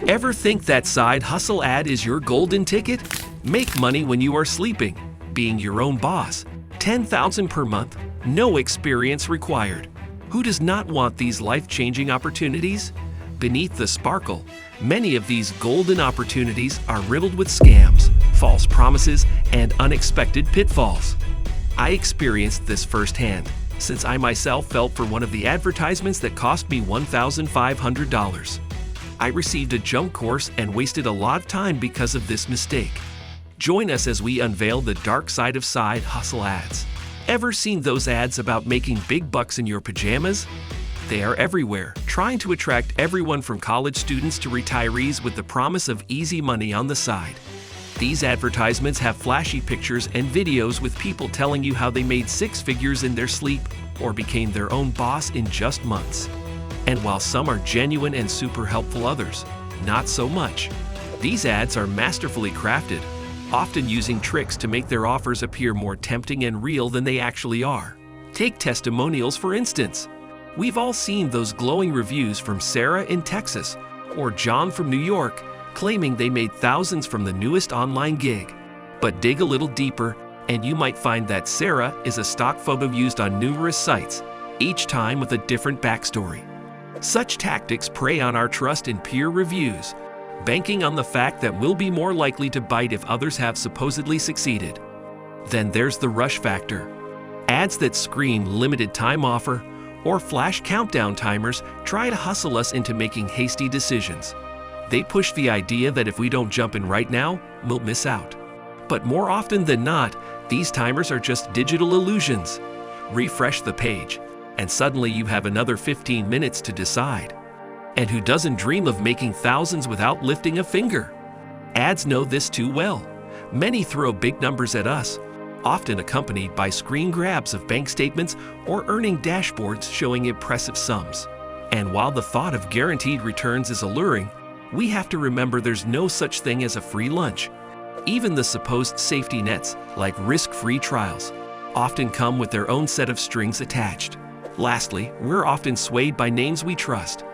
Ever think that side hustle ad is your golden ticket? Make money when you are sleeping, being your own boss, $10,000 per month, no experience required. Who does not want these life-changing opportunities? Beneath the sparkle, many of these golden opportunities are riddled with scams, false promises, and unexpected pitfalls. I experienced this firsthand, since I myself fell for one of the advertisements that cost me $1,500. I received a junk course and wasted a lot of time because of this mistake. Join us as we unveil the dark side of side hustle ads. Ever seen those ads about making big bucks in your pajamas? They are everywhere, trying to attract everyone from college students to retirees with the promise of easy money on the side. These advertisements have flashy pictures and videos with people telling you how they made six figures in their sleep or became their own boss in just months. And while some are genuine and super helpful, others, not so much. These ads are masterfully crafted, often using tricks to make their offers appear more tempting and real than they actually are. Take testimonials for instance. We've all seen those glowing reviews from Sarah in Texas or John from New York claiming they made thousands from the newest online gig. But dig a little deeper and you might find that Sarah is a stock photo used on numerous sites, each time with a different backstory. Such tactics prey on our trust in peer reviews, banking on the fact that we'll be more likely to bite if others have supposedly succeeded. Then there's the rush factor. Ads that scream limited time offer or flash countdown timers try to hustle us into making hasty decisions. They push the idea that if we don't jump in right now, we'll miss out. But more often than not, these timers are just digital illusions. Refresh the page, and suddenly you have another 15 minutes to decide. And who doesn't dream of making thousands without lifting a finger? Ads know this too well. Many throw big numbers at us, often accompanied by screen grabs of bank statements or earning dashboards showing impressive sums. And while the thought of guaranteed returns is alluring, we have to remember there's no such thing as a free lunch. Even the supposed safety nets, like risk-free trials, often come with their own set of strings attached. Lastly, we're often swayed by names we trust.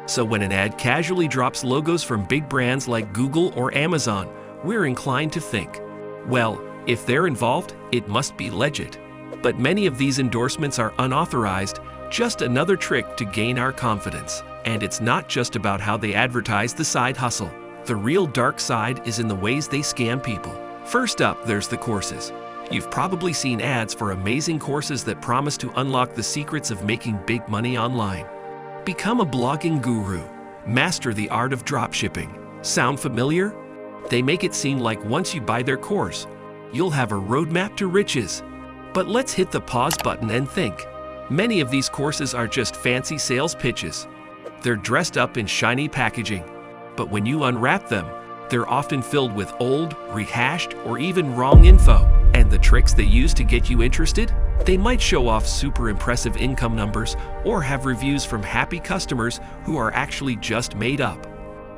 So when an ad casually drops logos from big brands like Google or Amazon, we're inclined to think, well, if they're involved, it must be legit. But many of these endorsements are unauthorized, just another trick to gain our confidence. And it's not just about how they advertise the side hustle. The real dark side is in the ways they scam people. First up, there's the courses. You've probably seen ads for amazing courses that promise to unlock the secrets of making big money online. Become a blogging guru. Master the art of dropshipping. Sound familiar? They make it seem like once you buy their course, you'll have a roadmap to riches. But let's hit the pause button and think. Many of these courses are just fancy sales pitches. They're dressed up in shiny packaging, but when you unwrap them, they're often filled with old, rehashed, or even wrong info. And the tricks they use to get you interested? They might show off super impressive income numbers or have reviews from happy customers who are actually just made up.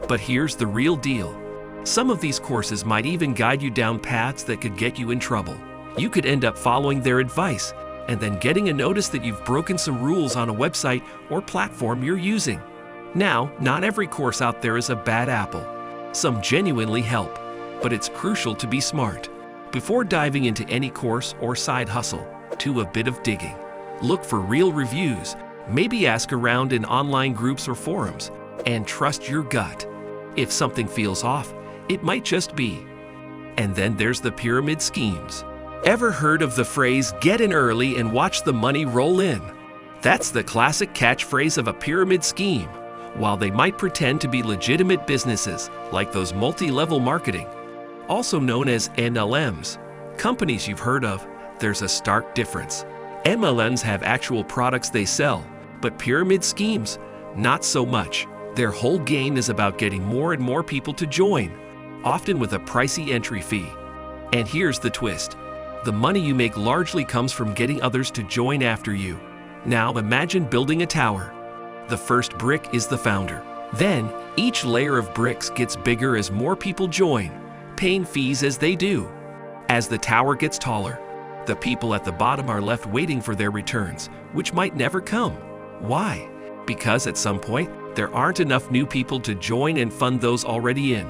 But here's the real deal. Some of these courses might even guide you down paths that could get you in trouble. You could end up following their advice and then getting a notice that you've broken some rules on a website or platform you're using. Now, not every course out there is a bad apple. Some genuinely help, but it's crucial to be smart. Before diving into any course or side hustle, do a bit of digging. Look for real reviews, maybe ask around in online groups or forums, and trust your gut. If something feels off, it might just be. And then there's the pyramid schemes. Ever heard of the phrase, get in early and watch the money roll in? That's the classic catchphrase of a pyramid scheme. While they might pretend to be legitimate businesses, like those multi-level marketing, also known as MLMs, companies you've heard of, there's a stark difference. MLMs have actual products they sell, but pyramid schemes, not so much. Their whole game is about getting more and more people to join, often with a pricey entry fee. And here's the twist. The money you make largely comes from getting others to join after you. Now imagine building a tower. The first brick is the founder. Then, each layer of bricks gets bigger as more people join, paying fees as they do. As the tower gets taller, the people at the bottom are left waiting for their returns, which might never come. Why? Because at some point, there aren't enough new people to join and fund those already in.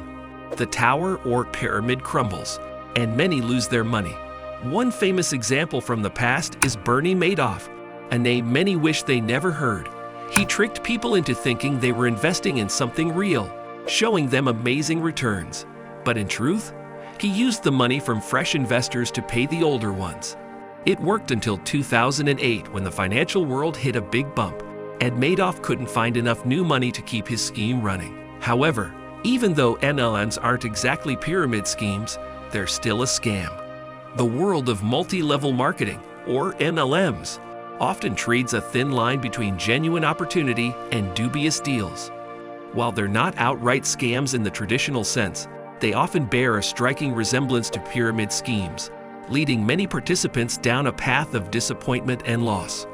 The tower or pyramid crumbles, and many lose their money. One famous example from the past is Bernie Madoff, a name many wish they never heard. He tricked people into thinking they were investing in something real, showing them amazing returns. But in truth, he used the money from fresh investors to pay the older ones. It worked until 2008 when the financial world hit a big bump, and Madoff couldn't find enough new money to keep his scheme running. However, even though NLMs aren't exactly pyramid schemes, they're still a scam. The world of multi-level marketing, or NLMs, often trades a thin line between genuine opportunity and dubious deals. While they're not outright scams in the traditional sense, they often bear a striking resemblance to pyramid schemes, leading many participants down a path of disappointment and loss.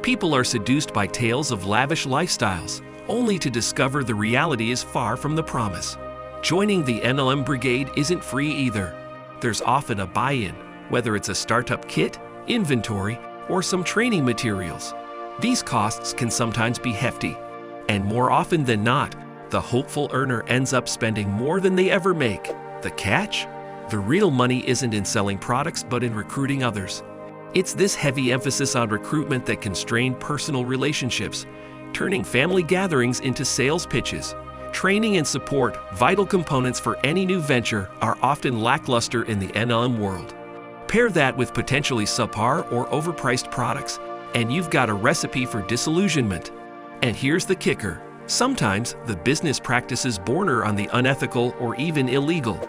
People are seduced by tales of lavish lifestyles, only to discover the reality is far from the promise. Joining the NLM brigade isn't free either. There's often a buy-in, whether it's a startup kit, inventory, or some training materials. These costs can sometimes be hefty, and more often than not, the hopeful earner ends up spending more than they ever make. The catch? The real money isn't in selling products but in recruiting others. It's this heavy emphasis on recruitment that can strain personal relationships, turning family gatherings into sales pitches. Training and support, vital components for any new venture, are often lackluster in the NLM world. Pair that with potentially subpar or overpriced products, and you've got a recipe for disillusionment. And here's the kicker. Sometimes the business practices border on the unethical or even illegal.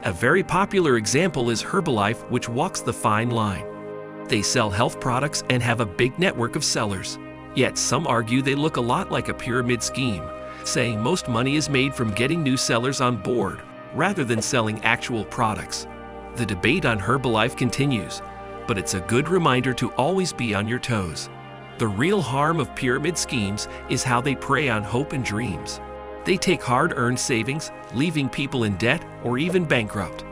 A very popular example is Herbalife, which walks the fine line. They sell health products and have a big network of sellers. Yet some argue they look a lot like a pyramid scheme, saying most money is made from getting new sellers on board, rather than selling actual products. The debate on Herbalife continues, but it's a good reminder to always be on your toes. The real harm of pyramid schemes is how they prey on hope and dreams. They take hard-earned savings, leaving people in debt or even bankrupt.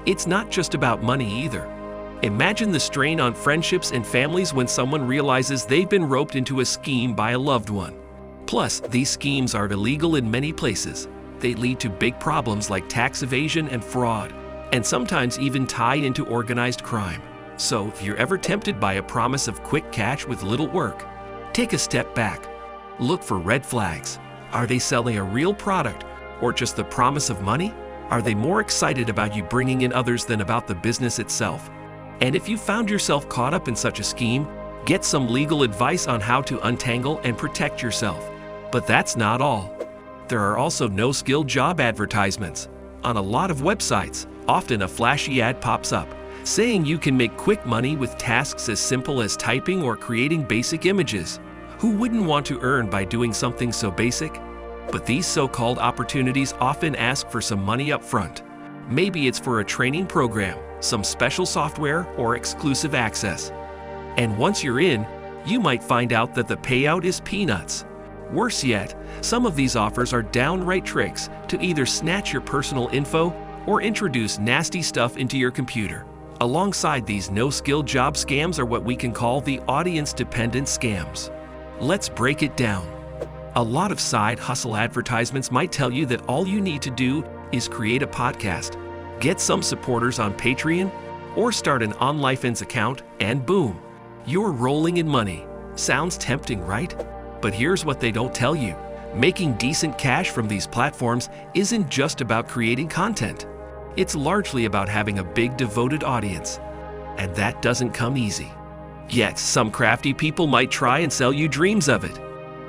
It's not just about money either. Imagine the strain on friendships and families when someone realizes they've been roped into a scheme by a loved one. Plus, these schemes are illegal in many places. They lead to big problems like tax evasion and fraud, and sometimes even tie into organized crime. So, if you're ever tempted by a promise of quick cash with little work, take a step back. Look for red flags. Are they selling a real product or just the promise of money? Are they more excited about you bringing in others than about the business itself? And if you found yourself caught up in such a scheme, get some legal advice on how to untangle and protect yourself. But that's not all. There are also no-skill job advertisements. On a lot of websites, often a flashy ad pops up, saying you can make quick money with tasks as simple as typing or creating basic images. Who wouldn't want to earn by doing something so basic? But these so-called opportunities often ask for some money up front. Maybe it's for a training program, some special software, or exclusive access. And once you're in, you might find out that the payout is peanuts. Worse yet, some of these offers are downright tricks to either snatch your personal info or introduce nasty stuff into your computer. Alongside these no-skill job scams are what we can call the audience-dependent scams. Let's break it down. A lot of side hustle advertisements might tell you that all you need to do is create a podcast, get some supporters on Patreon, or start an OnLifeN's account, and boom, you're rolling in money. Sounds tempting, right? But here's what they don't tell you. Making decent cash from these platforms isn't just about creating content. It's largely about having a big devoted audience. And that doesn't come easy. Yet, some crafty people might try and sell you dreams of it.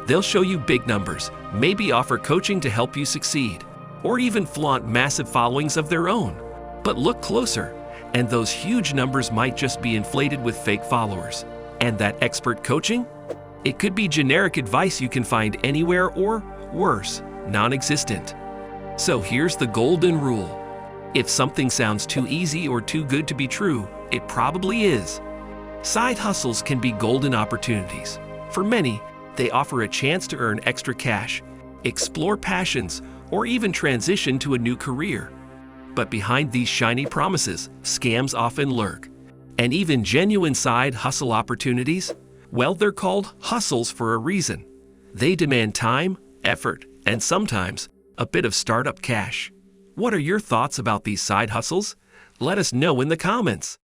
They'll show you big numbers, maybe offer coaching to help you succeed, or even flaunt massive followings of their own. But look closer, and those huge numbers might just be inflated with fake followers. And that expert coaching? It could be generic advice you can find anywhere, or worse, non-existent. So here's the golden rule. If something sounds too easy or too good to be true, it probably is. Side hustles can be golden opportunities. For many, they offer a chance to earn extra cash, explore passions, or even transition to a new career. But behind these shiny promises, scams often lurk. And even genuine side hustle opportunities, well, they're called hustles for a reason. They demand time, effort, and sometimes a bit of startup cash. What are your thoughts about these side hustles? Let us know in the comments.